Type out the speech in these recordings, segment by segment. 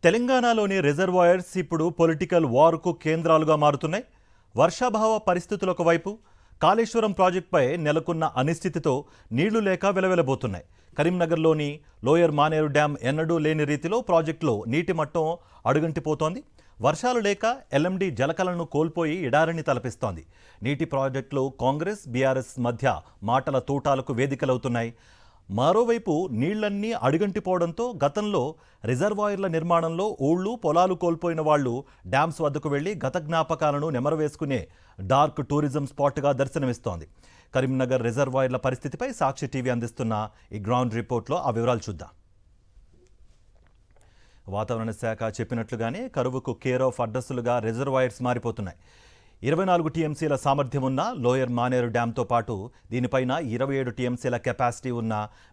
తెలంగాణలోని రిజర్వాయర్స్ ఇప్పుడు పొలిటికల్ వార్కు కేంద్రాలుగా మారుతున్నాయి. వర్షాభావ పరిస్థితులకు వైపు కాళేశ్వరం ప్రాజెక్టుపై నెలకొన్న అనిశ్చితితో నీళ్లు లేక వెలవెలబోతున్నాయి. కరీంనగర్లోని లోయర్ మానేరు డ్యాం ఎన్నడూ లేని రీతిలో ప్రాజెక్టులో నీటి మట్టం అడుగంటిపోతోంది. వర్షాలు లేక ఎల్ఎండి జలకలను కోల్పోయి ఎడారిని తలపిస్తోంది. నీటి ప్రాజెక్టులు కాంగ్రెస్ బీఆర్ఎస్ మధ్య మాటల తూటాలకు వేదికలవుతున్నాయి. మరోవైపు నీళ్లన్నీ అడుగంటిపోవడంతో గతంలో రిజర్వాయర్ల నిర్మాణంలో ఊళ్ళు పొలాలు కోల్పోయిన వాళ్లు డ్యామ్స్ వద్దకు వెళ్లి గత జ్ఞాపకాలను నెమరవేసుకునే డార్క్ టూరిజం స్పాట్గా దర్శనమిస్తోంది. కరీంనగర్ రిజర్వాయర్ల పరిస్థితిపై సాక్షి టీవీ అందిస్తున్న ఈ గ్రౌండ్ రిపోర్ట్లో ఆ వివరాలు చూద్దాం. వాతావరణ శాఖ చెప్పినట్లుగానే కరువుకు కేర్ ఆఫ్ అడ్రస్లుగా రిజర్వాయర్స్ మారిపోతున్నాయి. 24 టీఎంసీల సామర్థ్యం ఉన్న లోయర్ మానేరు డ్యాంతో పాటు దీనిపైన 27 టీఎంసీల కెపాసిటీ ఉన్న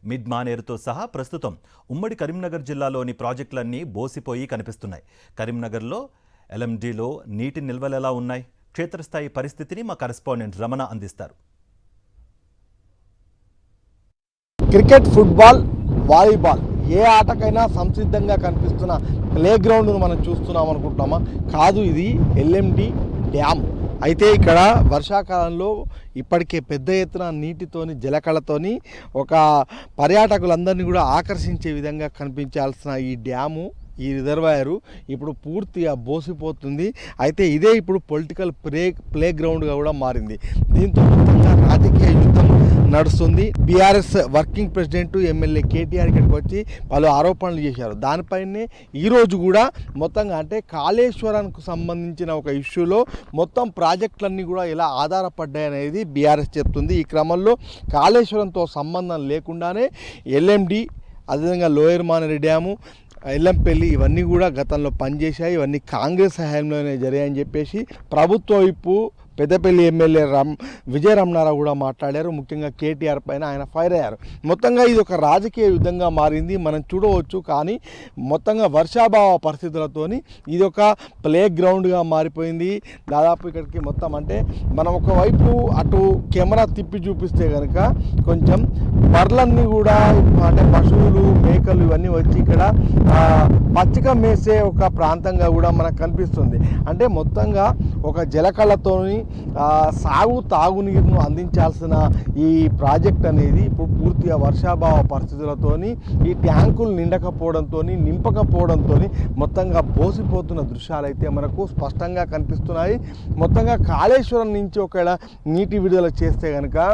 మిడ్ మానేరుతో సహా ప్రస్తుతం ఉమ్మడి కరీంనగర్ జిల్లాలోని ప్రాజెక్టులన్నీ బోసిపోయి కనిపిస్తున్నాయి. కరీంనగర్లో ఎల్ఎండిలో నీటి నిల్వలెలా ఉన్నాయి? క్షేత్రస్థాయి పరిస్థితిని మా కరెస్పాండెంట్ రమణ అందిస్తారు. క్రికెట్, ఫుట్బాల్, వాలీబాల్ ఏ ఆటకైనా సంసిద్ధంగా కనిపిస్తున్న ప్లే గ్రౌండ్ను మనం చూస్తున్నాం అనుకుంటున్నామా? కాదు, ఇది ఎల్ఎండి డ్యామ్. అయితే ఇక్కడ వర్షాకాలంలో ఇప్పటికే పెద్ద ఎత్తున నీటితోని జలకళతోని ఒక పర్యాటకులందరినీ కూడా ఆకర్షించే విధంగా కనిపించాల్సిన ఈ డ్యాము, ఈ రిజర్వాయరు ఇప్పుడు పూర్తిగా బోసిపోతుంది. అయితే ఇదే ఇప్పుడు పొలిటికల్ ప్లే గ్రౌండ్గా కూడా మారింది. దీంతో మొత్తంగా రాజకీయ యుద్ధం నడుస్తుంది. BRS working president MLA KTR ఇక్కడికి వచ్చి పలు ఆరోపణలు చేశారు. దానిపైనే ఈరోజు కూడా మొత్తంగా అంటే కాళేశ్వరానికి సంబంధించిన ఒక ఇష్యూలో మొత్తం ప్రాజెక్టులన్నీ కూడా ఎలా ఆధారపడ్డాయి అనేది బీఆర్ఎస్ చెప్తుంది. ఈ క్రమంలో కాళేశ్వరంతో సంబంధం లేకుండానే ఎల్ఎండి, అదేవిధంగా లోయర్ మానేరు డ్యాము, ఎల్లంపల్లి ఇవన్నీ కూడా గతంలో పనిచేశాయి. ఇవన్నీ కాంగ్రెస్ హయాంలోనే జరిగాయని చెప్పేసి ప్రభుత్వ వైపు పెద్దపల్లి ఎమ్మెల్యే విజయ రమణారావు కూడా మాట్లాడారు. ముఖ్యంగా కేటీఆర్ పైన ఆయన ఫైర్ అయ్యారు. మొత్తంగా ఇది ఒక రాజకీయ యుద్ధంగా మారింది మనం చూడవచ్చు. కానీ మొత్తంగా వర్షాభావ పరిస్థితులతోని ఇది ఒక ప్లే గ్రౌండ్గా మారిపోయింది. దాదాపు ఇక్కడికి మొత్తం అంటే మనం ఒకవైపు అటు కెమెరా తిప్పి చూపిస్తే కనుక కొంచెం బర్లన్నీ కూడా అంటే పశువులు, మేకలు ఇవన్నీ వచ్చి ఇక్కడ పచ్చిక మేసే ఒక ప్రాంతంగా కూడా మనకు కనిపిస్తుంది. అంటే మొత్తంగా ఒక జలకళతోని తాగునీరును అందించాల్సిన ఈ ప్రాజెక్ట్ అనేది ఇప్పుడు పూర్తిగా వర్షాభావ పరిస్థితులతోని ఈ ట్యాంకులు నింపకపోవడంతో మొత్తంగా బోసిపోతున్న దృశ్యాలు అయితే మనకు స్పష్టంగా కనిపిస్తున్నాయి. మొత్తంగా కాళేశ్వరం నుంచి ఒకవేళ నీటి విడుదల చేస్తే కనుక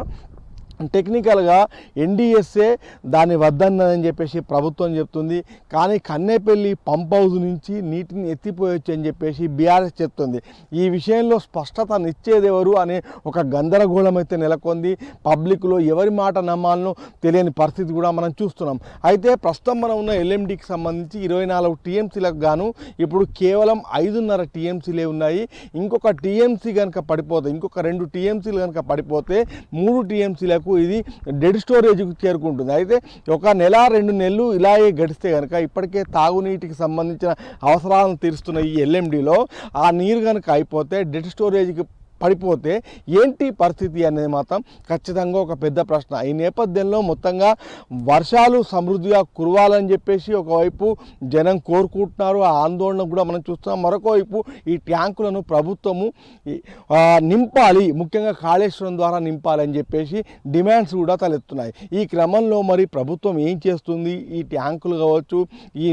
టెక్నికల్గా ఎన్డీఎస్ఏ దాన్ని వద్దన్నదని చెప్పేసి ప్రభుత్వం చెప్తుంది. కానీ కన్నేపల్లి పంప్ హౌస్ నుంచి నీటిని ఎత్తిపోయొచ్చు అని చెప్పేసి బీఆర్ఎస్ చెప్తుంది. ఈ విషయంలో స్పష్టతనిచ్చేది ఎవరు అనే ఒక గందరగోళం అయితే నెలకొంది. పబ్లిక్లో ఎవరి మాట నమ్మాలనో తెలియని పరిస్థితి కూడా మనం చూస్తున్నాం. అయితే ప్రస్తుతం మనం ఉన్న ఎల్ఎండికి సంబంధించి 24 టీఎంసీలకు గాను ఇప్పుడు కేవలం 5.5 టీఎంసీలే ఉన్నాయి. ఇంకొక టీఎంసీ కనుక పడిపోతే, ఇంకొక 2 టీఎంసీలు కనుక పడిపోతే 3 టీఎంసీలకు ఇది డెడ్ స్టోరేజ్కి చేరుకుంటుంది. అయితే ఒక నెల 2 నెలలు ఇలాగే గడిస్తే కనుక ఇప్పటికే తాగునీటికి సంబంధించిన అవసరాలను తీరుస్తున్న ఈ ఎల్ఎండిలో ఆ నీరు కనుక అయిపోతే డెడ్ స్టోరేజ్కి పడిపోతే ఏంటి పరిస్థితి అనేది మాత్రం ఖచ్చితంగా ఒక పెద్ద ప్రశ్న. ఈ నేపథ్యంలో మొత్తంగా వర్షాలు సమృద్ధిగా కురవాలని చెప్పేసి ఒకవైపు జనం కోరుకుంటున్నారు. ఆ ఆందోళన కూడా మనం చూస్తున్నాం. మరొకవైపు ఈ ట్యాంకులను ప్రభుత్వము నింపాలి, ముఖ్యంగా కాళేశ్వరం ద్వారా నింపాలని చెప్పేసి డిమాండ్స్ కూడా తలెత్తున్నాయి. ఈ క్రమంలో మరి ప్రభుత్వం ఏం చేస్తుంది? ఈ ట్యాంకులు కావచ్చు, ఈ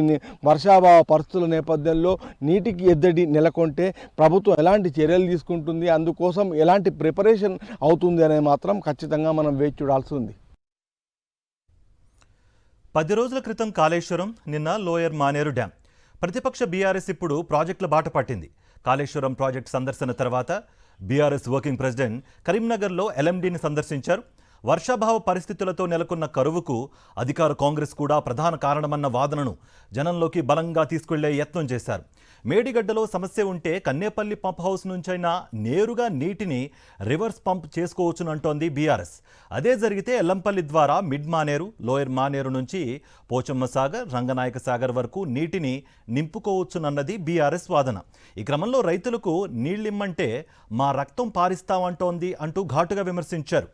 వర్షాభావ పరిస్థితుల నేపథ్యంలో నీటికి ఎద్దడి నెలకొంటే ప్రభుత్వం ఎలాంటి చర్యలు తీసుకుంటుంది, అందుకోసం ఎలాంటి ప్రిపరేషన్ అవుతుంది అనేది మాత్రం ఖచ్చితంగా మనం వేచి చూడాల్సి ఉంది. 10 రోజుల క్రితం కాళేశ్వరం, నిన్న లోయర్ మానేరు డ్యాం. ప్రతిపక్ష బీఆర్ఎస్ ఇప్పుడు ప్రాజెక్టుల బాట పట్టింది. కాళేశ్వరం ప్రాజెక్టు సందర్శన తర్వాత బీఆర్ఎస్ వర్కింగ్ ప్రెసిడెంట్ కరీంనగర్లో ఎల్ఎండిని సందర్శించారు. వర్షాభావ పరిస్థితులతో నెలకొన్న కరువుకు అధికార కాంగ్రెస్ కూడా ప్రధాన కారణమన్న వాదనను జనంలోకి బలంగా తీసుకెళ్లే యత్నం చేశారు. మేడిగడ్డలో సమస్య ఉంటే కన్నేపల్లి పంప్ హౌస్ నుంచైనా నేరుగా నీటిని రివర్స్ పంప్ చేసుకోవచ్చునంటోంది బీఆర్ఎస్. అదే జరిగితే ఎల్లంపల్లి ద్వారా మిడ్ మానేరు, లోయర్ మానేరు నుంచి పోచమ్మ సాగర్, రంగనాయక సాగర్ వరకు నీటిని నింపుకోవచ్చునన్నది బీఆర్ఎస్ వాదన. ఈ క్రమంలో రైతులకు నీళ్లిమ్మంటే మా రక్తం పారిస్తామంటోంది అంటూ ఘాటుగా విమర్శించారు.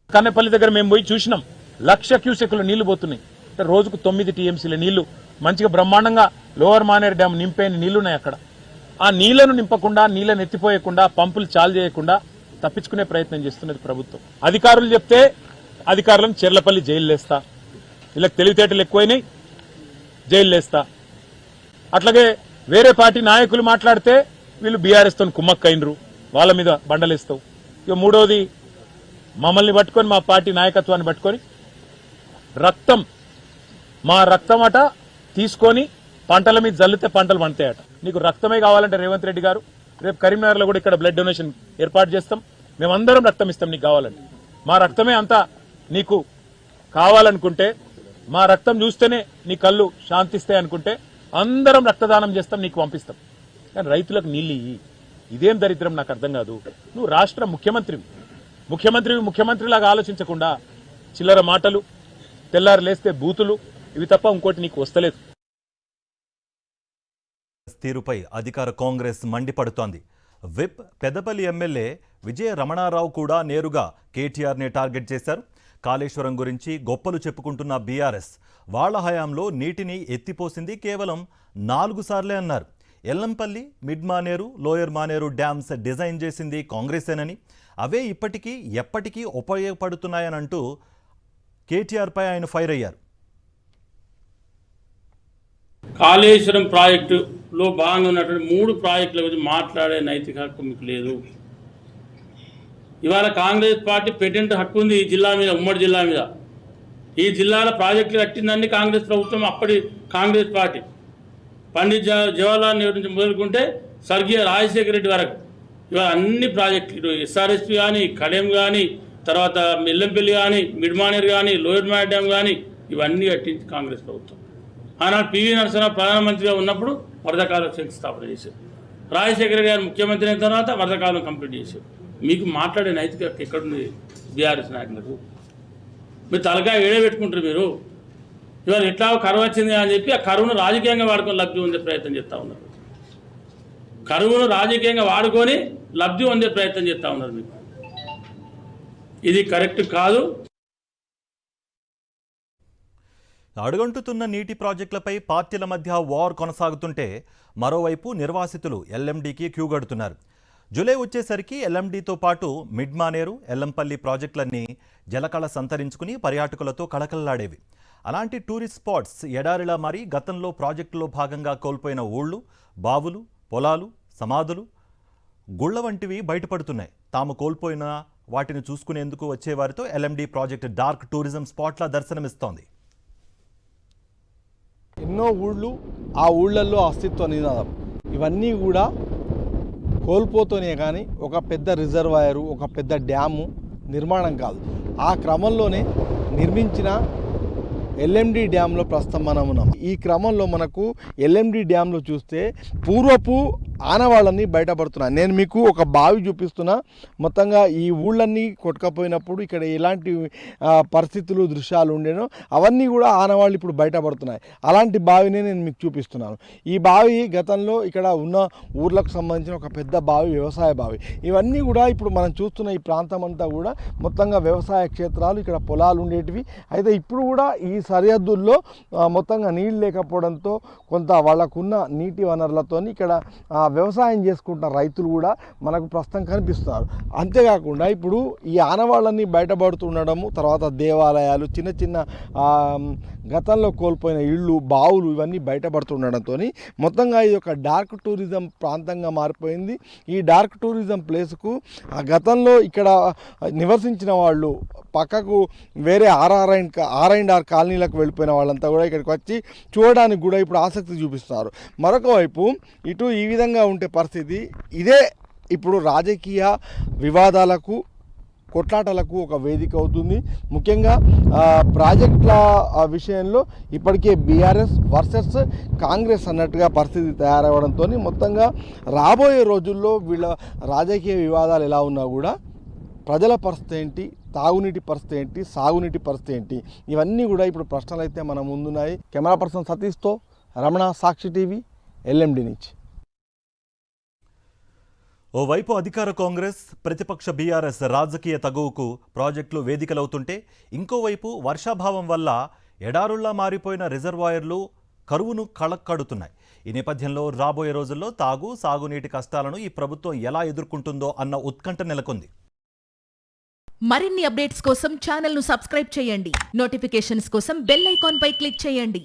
కన్నెపల్లి దగ్గర మేము పోయి చూసినాం, 1,00,000 క్యూసెక్లు నీళ్లు పోతున్నాయి. అంటే రోజుకు 9 టీఎంసీల నీళ్లు మంచిగా బ్రహ్మాండంగా లోవర్ మానేరు డ్యామ్ నింపైన నీళ్లున్నాయి అక్కడ. ఆ నీళ్లను నింపకుండా, నీళ్లను ఎత్తిపోయకుండా, పంపులు చాలు చేయకుండా తప్పించుకునే ప్రయత్నం చేస్తున్నది ప్రభుత్వం. అధికారులు చెప్తే అధికారులను చెర్లపల్లి జైలులేస్తా, వీళ్ళకి తెలివితేటలు ఎక్కువైనాయి, జైలులేస్తా. అట్లాగే వేరే పార్టీ నాయకులు మాట్లాడితే వీళ్ళు బీఆర్ఎస్తో కుమ్మక్కైనరు, వాళ్ళ మీద బండలేస్తావు. ఇక మూడోది, మమ్మల్ని పట్టుకొని, మా పార్టీ నాయకత్వాన్ని పట్టుకొని మా రక్తం అట తీసుకొని పంటల మీద జల్లితే పంటలు పండుతాయట. నీకు రక్తమే కావాలంటే రేవంత్ రెడ్డి గారు రేపు కరీంనగర్లో కూడా ఇక్కడ బ్లడ్ డొనేషన్ ఏర్పాటు చేస్తాం. మేమందరం రక్తం ఇస్తాం నీకు కావాలంటే. మా రక్తమే అంతా నీకు కావాలనుకుంటే, మా రక్తం చూస్తేనే నీ కళ్ళు శాంతిస్తాయి అనుకుంటే అందరం రక్తదానం చేస్తాం, నీకు పంపిస్తాం. కానీ రైతులకు నీళ్ళు ఇయ్యి. ఇదేం దరిద్రం నాకు అర్థం కాదు. నువ్వు రాష్ట్ర ముఖ్యమంత్రిలాగా ఆలోచించకుండా చిల్లర మాటలు, తెల్లారు లేస్తే బూతులు, ఇవి తప్ప ఇంకోటి నీకు వస్తలేదు. తీరుపై అధికార కాంగ్రెస్ మండిపడుతోంది. విప్ పెద్దపల్లి ఎమ్మెల్యే విజయ రమణారావు కూడా నేరుగా కేటీఆర్ని టార్గెట్ చేశారు. కాళేశ్వరం గురించి గొప్పలు చెప్పుకుంటున్న బీఆర్ఎస్ వాళ్ల హయాంలో నీటిని ఎత్తిపోసింది కేవలం 4 సార్లే అన్నారు. Yellampalli, mid Maneru, lower Maneru dams design చేసింది కాంగ్రెసేనని, అవే ఇప్పటికీ ఎప్పటికీ ఉపయోగపడుతున్నాయనంటూ కేటీఆర్పై ఆయన ఫైర్ అయ్యారు. కాళేశ్వరం ప్రాజెక్టులో భాగంగా ఉన్నటువంటి 3 ప్రాజెక్టుల గురించి మాట్లాడే నైతిక హక్కు మీకు లేదు. ఇవాళ కాంగ్రెస్ పార్టీ పేటెంట్ హక్కు ఉంది ఈ జిల్లా మీద, ఉమ్మడి జిల్లా మీద. ఈ జిల్లాలో ప్రాజెక్టులు కట్టిందండి కాంగ్రెస్ ప్రభుత్వం, అప్పటి కాంగ్రెస్ పార్టీ. పండిత్ జవహర్లాల్ నెహ్రూ నుంచి మొదలుకుంటే స్వర్గీయ రాజశేఖర రెడ్డి వరకు ఇవాళ అన్ని ప్రాజెక్టులు, ఎస్ఆర్ఎస్పీ కానీ, కడెం కానీ, తర్వాత ఎల్లంపల్లి కానీ, మిడ్మానేర్ కానీ, లోయర్ మానేర్ డ్యామ్ కానీ, ఇవన్నీ కట్టించి కాంగ్రెస్ ప్రభుత్వం. ఆనాడు పివి నరసింహరావు ప్రధానమంత్రిగా ఉన్నప్పుడు వరదకాలం శంకుస్థాపన చేశారు. రాజశేఖర గారు ముఖ్యమంత్రి అయిన తర్వాత వరదకాలం కంప్లీట్ చేశారు. మీకు మాట్లాడే నైతిక ఎక్కడుంది బీఆర్ఎస్ నాయకులకు? మీరు తలకాయ ఏడబెట్టుకుంటారు. మీరు ఇవాళ ఎట్లా కరువు వచ్చింది అని చెప్పి ఆ కరువును రాజకీయంగా వాడుకొని లబ్ధి పొందే ప్రయత్నం చేస్తూ ఉన్నారు. కరువును రాజకీయంగా వాడుకొని లబ్ధి పొందే ప్రయత్నం చేస్తూ ఉన్నారు. మీకు ఇది కరెక్ట్ కాదు. అడుగంటుతున్న నీటి ప్రాజెక్టులపై పార్టీల మధ్య వార్ కొనసాగుతుంటే మరోవైపు నిర్వాసితులు ఎల్ఎండికి క్యూ గడుతున్నారు. జూలై వచ్చేసరికి ఎల్ఎండితో పాటు మిడ్ మానేరు, ఎల్లంపల్లి ప్రాజెక్టులన్నీ జలకళ సంతరించుకుని పర్యాటకులతో కళకళలాడేవి. అలాంటి టూరిస్ట్ స్పాట్స్ ఎడారిలా మారి గతంలో ప్రాజెక్టులో భాగంగా కోల్పోయిన ఊళ్ళు, బావులు, పొలాలు, సమాధులు, గుళ్ల వంటివి బయటపడుతున్నాయి. తాము కోల్పోయిన వాటిని చూసుకునేందుకు వచ్చేవారితో ఎల్ఎండి ప్రాజెక్టు డార్క్ టూరిజం స్పాట్లా దర్శనమిస్తోంది. ఎన్నో ఊళ్ళు, ఆ ఊళ్ళల్లో అస్తిత్వ నినాదం, ఇవన్నీ కూడా కోల్పోతూనే కానీ ఒక పెద్ద రిజర్వాయరు, ఒక పెద్ద డ్యాము నిర్మాణం కాదు. ఆ క్రమంలోనే నిర్మించిన ఎల్ఎండి డ్యాంలో ప్రస్తుతం మనం ఉన్నాం. ఈ క్రమంలో మనకు ఎల్ఎండి డ్యాంలో చూస్తే పూర్వపు ఆనవాళ్ళన్నీ బయటపడుతున్నాయి. నేను మీకు ఒక బావి చూపిస్తున్నా. మొత్తంగా ఈ ఊళ్ళన్నీ కొట్టుకపోయినప్పుడు ఇక్కడ ఎలాంటి పరిస్థితులు, దృశ్యాలు ఉండేనో అవన్నీ కూడా ఆనవాళ్ళు ఇప్పుడు బయటపడుతున్నాయి. అలాంటి బావిని నేను మీకు చూపిస్తున్నాను. ఈ బావి గతంలో ఇక్కడ ఉన్న ఊర్లకు సంబంధించిన ఒక పెద్ద బావి, వ్యవసాయ బావి. ఇవన్నీ కూడా ఇప్పుడు మనం చూస్తున్న ఈ ప్రాంతం అంతా కూడా మొత్తంగా వ్యవసాయ క్షేత్రాలు, ఇక్కడ పొలాలు ఉండేటివి. అయితే ఇప్పుడు కూడా ఈ సరిహద్దుల్లో మొత్తంగా నీళ్ళు లేకపోవడంతో కొంత వాళ్ళకున్న నీటి వనరులతో ఇక్కడ వ్యవసాయం చేసుకుంటున్న రైతులు కూడా మనకు ప్రస్తుతం కనిపిస్తున్నారు. అంతేకాకుండా ఇప్పుడు ఈ ఆనవాళ్ళన్నీ బయటపడుతుండడము, తర్వాత దేవాలయాలు, చిన్న చిన్న గతంలో కోల్పోయిన ఇళ్ళు, బావులు ఇవన్నీ బయటపడుతుండడంతో మొత్తంగా ఇది ఒక డార్క్ టూరిజం ప్రాంతంగా మారిపోయింది. ఈ డార్క్ టూరిజం ప్లేస్కు గతంలో ఇక్కడ నివసించిన వాళ్ళు పక్కకు వేరే ఆర్&ఆర్ కాలనీలకు వెళ్ళిపోయిన వాళ్ళంతా కూడా ఇక్కడికి వచ్చి చూడడానికి కూడా ఇప్పుడు ఆసక్తి చూపిస్తున్నారు. మరొక వైపు ఇటు ఈ విధంగా ఉంటే పరిస్థితి ఇదే ఇప్పుడు రాజకీయ వివాదాలకు, కొట్లాటలకు ఒక వేదిక అవుతుంది. ముఖ్యంగా ప్రాజెక్టుల విషయంలో ఇప్పటికే బీఆర్ఎస్ వర్సెస్ కాంగ్రెస్ అన్నట్టుగా పరిస్థితి తయారవడంతో మొత్తంగా రాబోయే రోజుల్లో వీళ్ళ రాజకీయ వివాదాలు ఎలా ఉన్నా కూడా ప్రజల పరిస్థితి ఏంటి, తాగునీటి పరిస్థితి ఏంటి, సాగునీటి పరిస్థితి ఏంటి, ఇవన్నీ కూడా ఇప్పుడు ప్రశ్నలు అయితే మన ముందున్నాయి. కెమెరా పర్సన్ సతీష్తో రమణ, సాక్షి టీవీ, ఎల్ఎండి నుంచి. ఓవైపు అధికార కాంగ్రెస్, ప్రతిపక్ష బీఆర్ఎస్ రాజకీయ తగువుకు ప్రాజెక్టులు వేదికలవుతుంటే ఇంకోవైపు వర్షాభావం వల్ల ఎడారుల్లా మారిపోయిన రిజర్వాయర్లు కరువును కళక్కడుతున్నాయి. ఈ నేపథ్యంలో రాబోయే రోజుల్లో సాగునీటి కష్టాలను ఈ ప్రభుత్వం ఎలా ఎదుర్కొంటుందో అన్న ఉత్కంఠ నెలకొంది. మరిన్ని అప్డేట్స్ కోసం ఛానల్ను సబ్స్క్రైబ్ చేయండి. నోటిఫికేషన్స్ కోసం బెల్ ఐకాన్ పై క్లిక్ చేయండి.